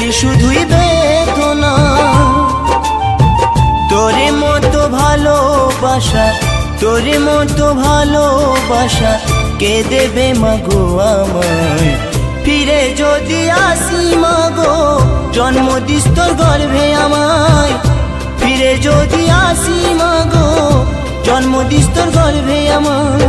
পেলি শুধুই বেদনা। তোরে মতো ভালোবাসা, তোরে মতো ভালোবাসা কে দেবে মাগো আমায়? ফিরে যদি আসি মাগো, জন্ম দিস তোর গর্ভে আমায়। ফিরে যদি আসি মাগো, জন্ম দিস তোর গর্ভে আমায়।